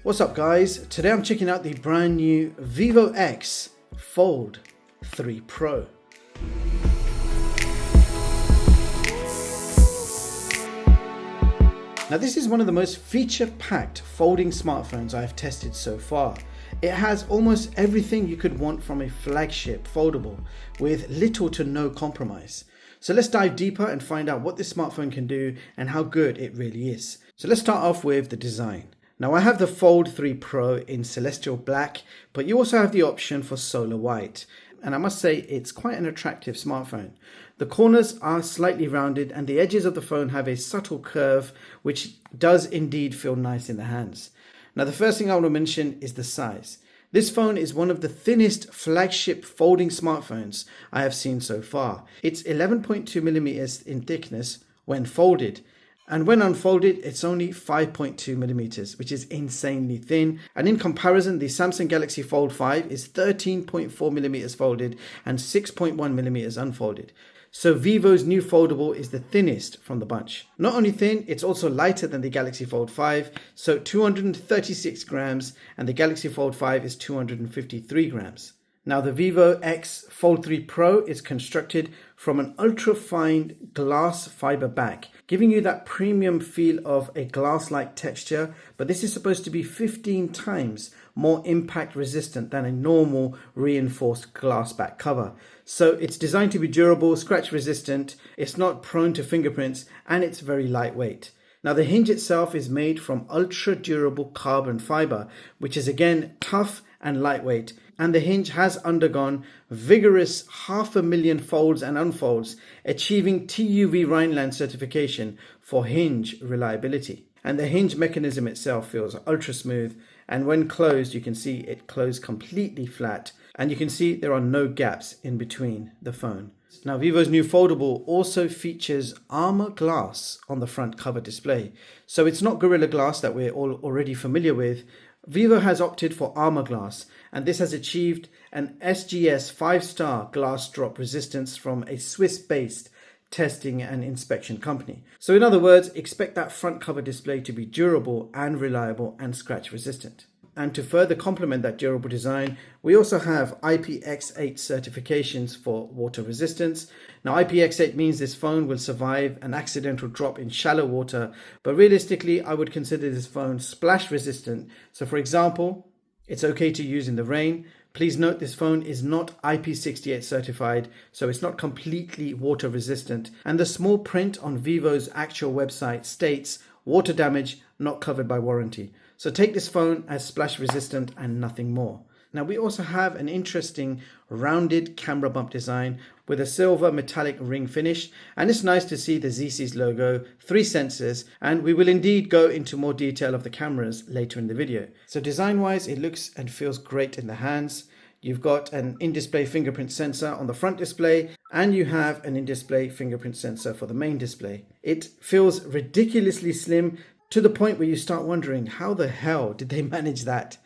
What's up guys? Today I'm checking out the brand new VIVO X Fold 3 Pro. Now this is one of the most feature-packed folding smartphones I have tested so far. It has almost everything you could want from a flagship foldable with little to no compromise. So let's dive deeper and find out what this smartphone can do and how good it really is. So let's start off with the design. Now I have the Fold 3 Pro in Celestial Black, but you also have the option for Solar White. And I must say it's quite an attractive smartphone. The corners are slightly rounded and the edges of the phone have a subtle curve, which does indeed feel nice in the hands. Now the first thing I want to mention is the size. This phone is one of the thinnest flagship folding smartphones I have seen so far. It's 11.2 millimeters in thickness when folded. And when unfolded, it's only 5.2 millimeters, which is insanely thin. And in comparison, the Samsung Galaxy Fold 5 is 13.4 millimeters folded and 6.1 millimeters unfolded. So Vivo's new foldable is the thinnest from the bunch. Not only thin, it's also lighter than the Galaxy Fold 5, so 236 grams, and the Galaxy Fold 5 is 253 grams. Now the VIVO X Fold 3 Pro is constructed from an ultra-fine glass fiber back, giving you that premium feel of a glass-like texture, but this is supposed to be 15 times more impact resistant than a normal reinforced glass back cover. So it's designed to be durable, scratch resistant, it's not prone to fingerprints, and it's very lightweight. Now the hinge itself is made from ultra durable carbon fiber, which is again tough and lightweight, and the hinge has undergone vigorous 500,000 folds and unfolds, achieving TÜV Rheinland certification for hinge reliability. And the hinge mechanism itself feels ultra smooth, and when closed you can see it closed completely flat, and you can see there are no gaps in between the phone. Now Vivo's new foldable also features armor glass on the front cover display, so it's not Gorilla Glass that we're all already familiar with. Vivo has opted for armor glass, and this has achieved an SGS 5-star glass drop resistance from a Swiss-based testing and inspection company. So in other words, expect that front cover display to be durable and reliable and scratch resistant. And to further complement that durable design, we also have IPX8 certifications for water resistance. Now IPX8 means this phone will survive an accidental drop in shallow water, but realistically I would consider this phone splash resistant. So for example, it's okay to use in the rain. Please note this phone is not IP68 certified, so it's not completely water resistant. And the small print on Vivo's actual website states water damage not covered by warranty. So take this phone as splash resistant and nothing more. Now we also have an interesting rounded camera bump design with a silver metallic ring finish, and it's nice to see the ZC's logo, 3 sensors, and we will indeed go into more detail of the cameras later in the video. So design wise it looks and feels great in the hands. You've got an in-display fingerprint sensor on the front display, and you have an in-display fingerprint sensor for the main display. It feels ridiculously slim, to the point where you start wondering how the hell did they manage that?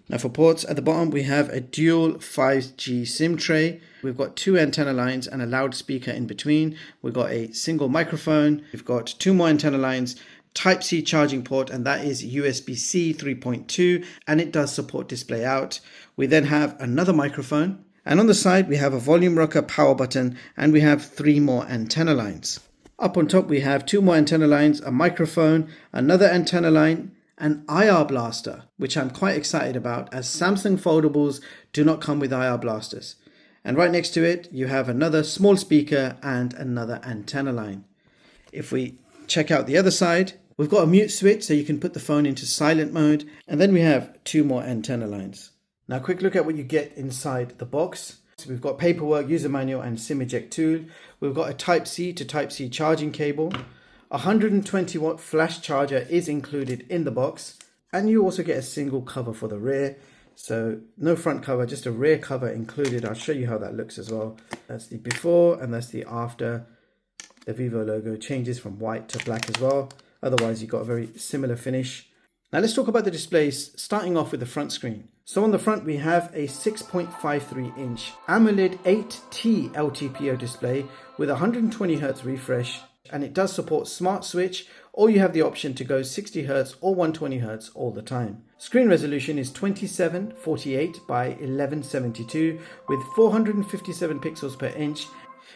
Now for ports, at the bottom we have a dual 5G SIM tray. We've got 2 antenna lines and a loudspeaker in between. We've got a single microphone. We've got 2 more antenna lines, Type-C charging port, and that is USB-C 3.2, and it does support display out. We then have another microphone, and on the side we have a volume rocker power button, and we have 3 more antenna lines. Up on top we have 2 more antenna lines, a microphone, another antenna line, an IR blaster, which I'm quite excited about as Samsung foldables do not come with IR blasters. And right next to it you have another small speaker and another antenna line. If we check out the other side, we've got a mute switch so you can put the phone into silent mode, and then we have 2 more antenna lines. Now a quick look at what you get inside the box. So we've got paperwork, user manual and SIM eject tool. We've got a Type-C to Type-C charging cable. A 120 watt flash charger is included in the box. And you also get a single cover for the rear. So no front cover, just a rear cover included. I'll show you how that looks as well. That's the before and that's the after. The Vivo logo changes from white to black as well. Otherwise you've got a very similar finish. Now let's talk about the displays, starting off with the front screen. So on the front we have a 6.53 inch AMOLED 8T LTPO display with 120Hz refresh, and it does support smart switch, or you have the option to go 60Hz or 120Hz all the time. Screen resolution is 2748 by 1172 with 457 pixels per inch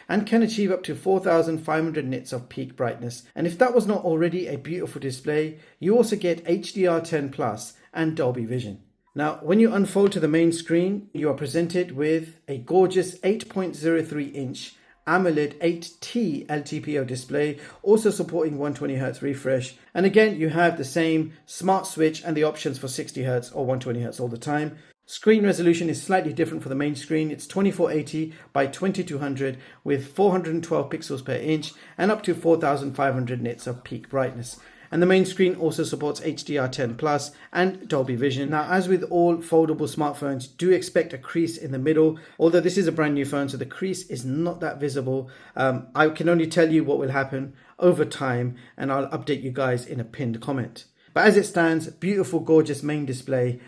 and can achieve up to 4500 nits of peak brightness. And if that was not already a beautiful display, you also get HDR10 Plus and Dolby Vision. Now, when you unfold to the main screen, you are presented with a gorgeous 8.03-inch AMOLED 8T LTPO display, also supporting 120Hz refresh. And again, you have the same smart switch and the options for 60Hz or 120Hz all the time. Screen resolution is slightly different for the main screen. It's 2480 by 2200 with 412 pixels per inch and up to 4500 nits of peak brightness. And the main screen also supports HDR10 Plus and Dolby Vision. Now, as with all foldable smartphones, do expect a crease in the middle. Although this is a brand new phone, so the crease is not that visible. I can only tell you what will happen over time, and I'll update you guys in a pinned comment. But as it stands, beautiful, gorgeous main display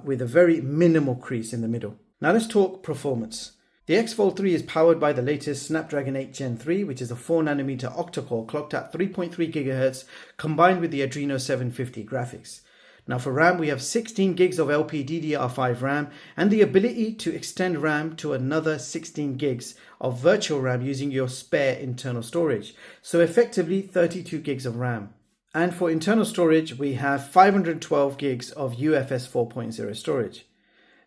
with a very minimal crease in the middle. Now let's talk performance. The X Fold 3 is powered by the latest Snapdragon 8 Gen 3, which is a 4nm octa-core clocked at 3.3 GHz combined with the Adreno 750 graphics. Now for RAM, we have 16 gigs of LPDDR5 RAM and the ability to extend RAM to another 16 gigs of virtual RAM using your spare internal storage. So effectively 32 gigs of RAM. And for internal storage, we have 512 gigs of UFS 4.0 storage.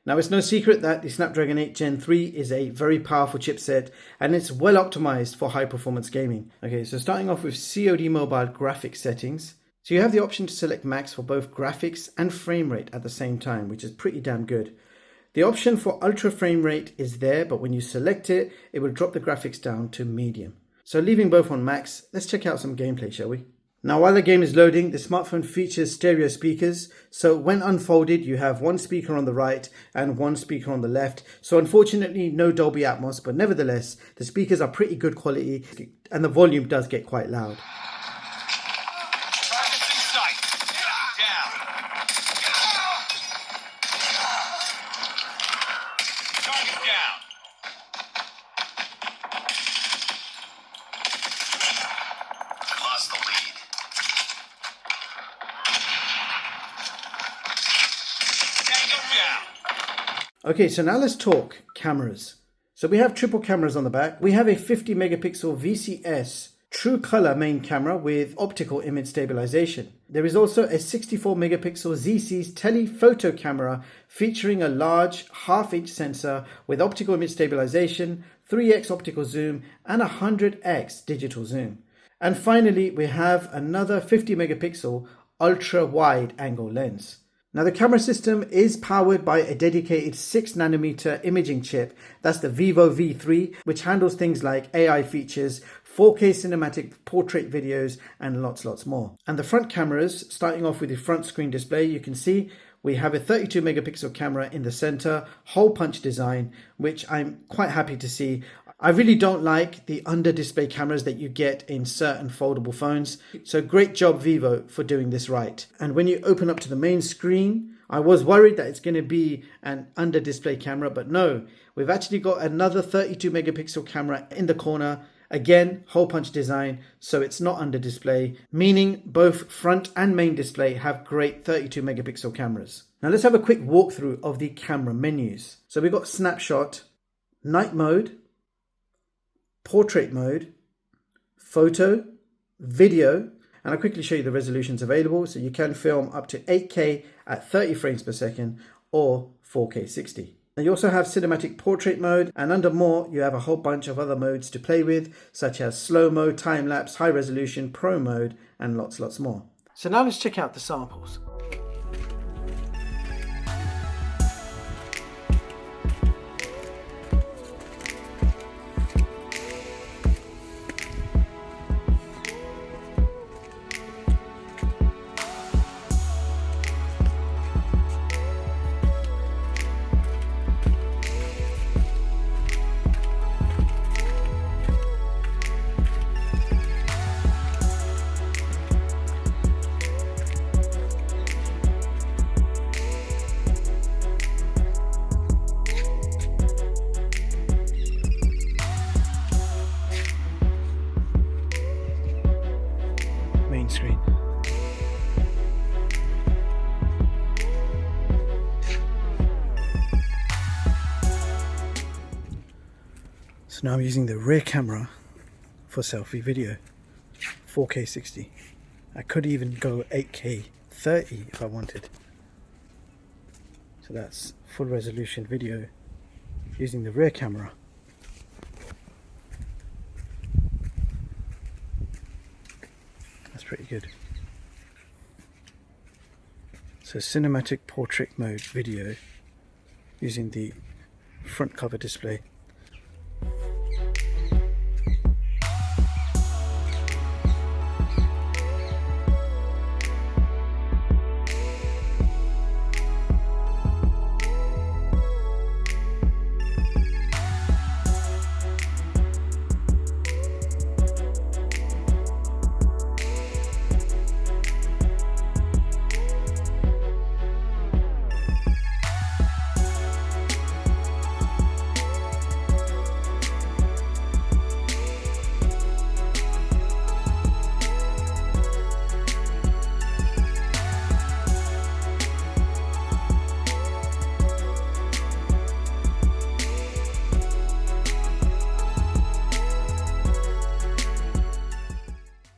Now, it's no secret that the Snapdragon 8 Gen 3 is a very powerful chipset and it's well optimized for high performance gaming. Okay, so starting off with COD mobile graphics settings. So you have the option to select max for both graphics and frame rate at the same time, which is pretty damn good. The option for ultra frame rate is there, but when you select it, it will drop the graphics down to medium. So leaving both on max, let's check out some gameplay, shall we? Now, while the game is loading, the smartphone features stereo speakers. So when unfolded, you have one speaker on the right and one speaker on the left. So unfortunately, no Dolby Atmos, but nevertheless, the speakers are pretty good quality and the volume does get quite loud. Okay, so now let's talk cameras. So we have triple cameras on the back. We have a 50 megapixel VCS true color main camera with optical image stabilization. There is also a 64 megapixel ZC's telephoto camera featuring a large half-inch sensor with optical image stabilization, 3x optical zoom, and 100x digital zoom. And finally, we have another 50 megapixel ultra wide angle lens. Now the camera system is powered by a dedicated 6nm imaging chip, that's the VIVO V3, which handles things like AI features, 4K cinematic portrait videos, and lots more. And the front cameras, starting off with the front screen display, you can see we have a 32 megapixel camera in the center, hole punch design, which I'm quite happy to see. I really don't like the under display cameras that you get in certain foldable phones. So great job VIVO for doing this right. And when you open up to the main screen, I was worried that it's going to be an under display camera, but no, we've actually got another 32 megapixel camera in the corner. Again, hole punch design, so it's not under display, meaning both front and main display have great 32 megapixel cameras. Now let's have a quick walkthrough of the camera menus. So we've got snapshot, night mode, portrait mode, photo, video, and I'll quickly show you the resolutions available. So you can film up to 8K at 30 frames per second or 4K 60. And you also have cinematic portrait mode, and under more you have a whole bunch of other modes to play with, such as slow-mo, time-lapse, high resolution, pro mode, and lots more. So now let's check out the samples. So now I'm using the rear camera for selfie video, 4K 60. I could even go 8K 30 if I wanted. So that's full resolution video using the rear camera. That's pretty good. So cinematic portrait mode video using the front cover display.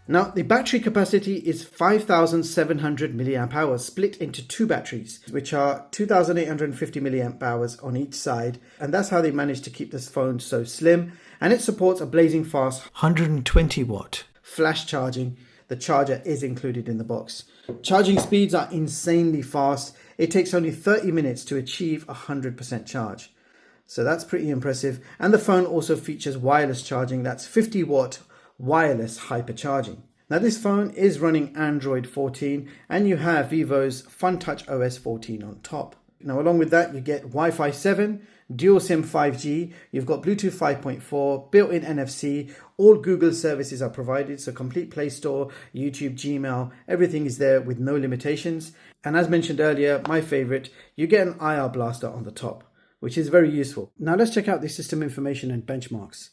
Now, the battery capacity is 5,700 milliamp hours split into two batteries, which are 2,850 milliamp hours on each side. And that's how they managed to keep this phone so slim. And it supports a blazing fast 120 watt flash charging. The charger is included in the box. Charging speeds are insanely fast. It takes only 30 minutes to achieve 100% charge. So that's pretty impressive. And the phone also features wireless charging. That's 50 watt wireless hypercharging. Now this phone is running Android 14 and you have Vivo's Funtouch OS 14 on top. Now along with that you get Wi-Fi 7, dual SIM 5G, you've got Bluetooth 5.4, built-in NFC, all Google services are provided, so complete Play Store, YouTube, Gmail, everything is there with no limitations. And as mentioned earlier, my favorite, you get an IR blaster on the top, which is very useful. Now let's check out the system information and benchmarks.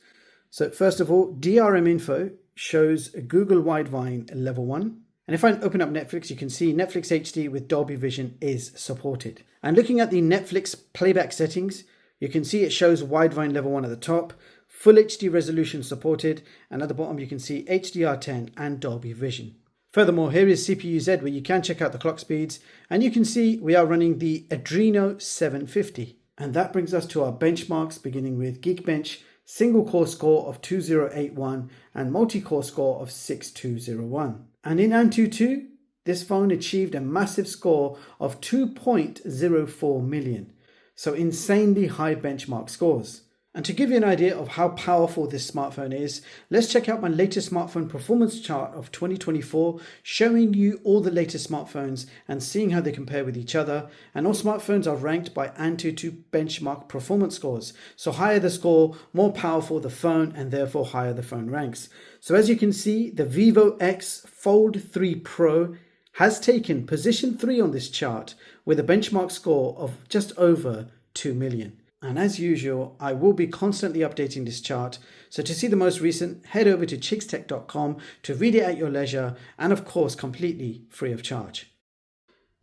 So first of all, DRM info shows Google Widevine level 1. And if I open up Netflix, you can see Netflix HD with Dolby Vision is supported. And looking at the Netflix playback settings, you can see it shows Widevine level 1 at the top, Full HD resolution supported, and at the bottom you can see HDR10 and Dolby Vision. Furthermore, here is CPU-Z where you can check out the clock speeds, and you can see we are running the Adreno 750. And that brings us to our benchmarks, beginning with Geekbench, single core score of 2081 and multi-core score of 6201. And in Antutu, this phone achieved a massive score of 2.04 million. So insanely high benchmark scores. And to give you an idea of how powerful this smartphone is, let's check out my latest smartphone performance chart of 2024, showing you all the latest smartphones and seeing how they compare with each other. And all smartphones are ranked by Antutu benchmark performance scores. So higher the score, more powerful the phone, and therefore higher the phone ranks. So as you can see, the Vivo X Fold 3 Pro has taken position 3 on this chart with a benchmark score of just over 2 million. And as usual, I will be constantly updating this chart. So to see the most recent, head over to chixtech.com to read it at your leisure, and of course, completely free of charge.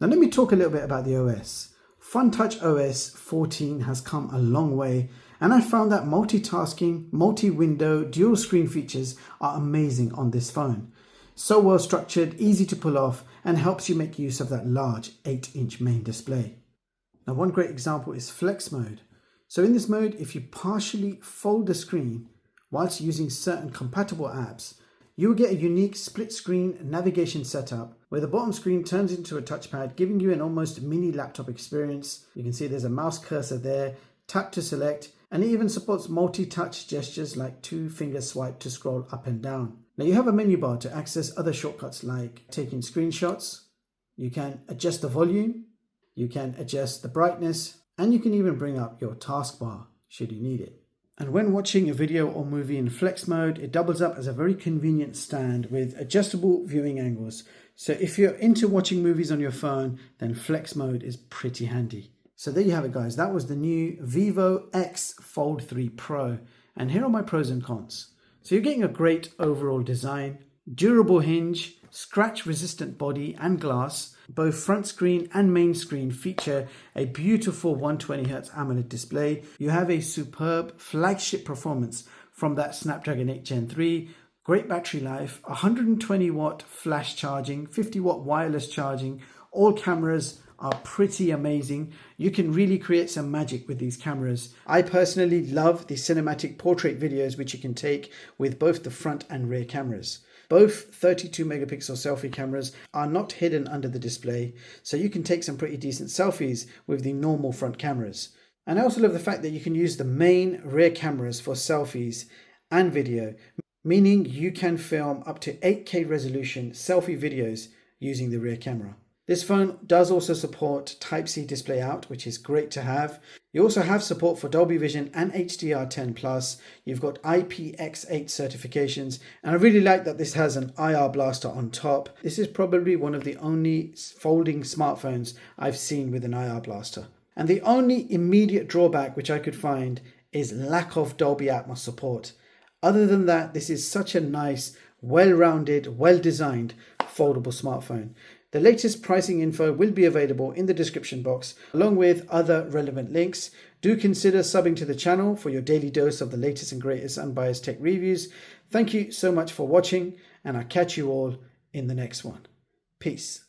Now let me talk a little bit about the OS. Funtouch OS 14 has come a long way, and I found that multitasking, multi-window, dual screen features are amazing on this phone. So well structured, easy to pull off, and helps you make use of that large 8-inch main display. Now one great example is Flex Mode. So in this mode, if you partially fold the screen whilst using certain compatible apps, you will get a unique split screen navigation setup where the bottom screen turns into a touchpad, giving you an almost mini laptop experience. You can see there's a mouse cursor there, tap to select, and it even supports multi-touch gestures like 2-finger swipe to scroll up and down. Now you have a menu bar to access other shortcuts like taking screenshots. You can adjust the volume, you can adjust the brightness, and you can even bring up your taskbar should you need it. And when watching a video or movie in Flex Mode, it doubles up as a very convenient stand with adjustable viewing angles. So if you're into watching movies on your phone, then Flex Mode is pretty handy. So there you have it, guys. That was the new Vivo X Fold 3 Pro. And here are my pros and cons. So you're getting a great overall design, Durable hinge, scratch resistant body and glass. Both front screen and main screen feature a beautiful 120Hz AMOLED display. You have a superb flagship performance from that Snapdragon 8 Gen 3, great battery life, 120 watt flash charging, 50 watt wireless charging. All cameras are pretty amazing. You can really create some magic with these cameras. I personally love the cinematic portrait videos which you can take with both the front and rear cameras. Both 32 megapixel selfie cameras are not hidden under the display, so you can take some pretty decent selfies with the normal front cameras. And I also love the fact that you can use the main rear cameras for selfies and video, meaning you can film up to 8K resolution selfie videos using the rear camera. This phone does also support Type-C display out, which is great to have. You also have support for Dolby Vision and HDR10+. You've got IPX8 certifications, and I really like that this has an IR blaster on top. This is probably one of the only folding smartphones I've seen with an IR blaster. And the only immediate drawback which I could find is lack of Dolby Atmos support. Other than that, this is such a nice, well-rounded, well-designed foldable smartphone. The latest pricing info will be available in the description box, along with other relevant links. Do consider subbing to the channel for your daily dose of the latest and greatest unbiased tech reviews. Thank you so much for watching, and I'll catch you all in the next one. Peace.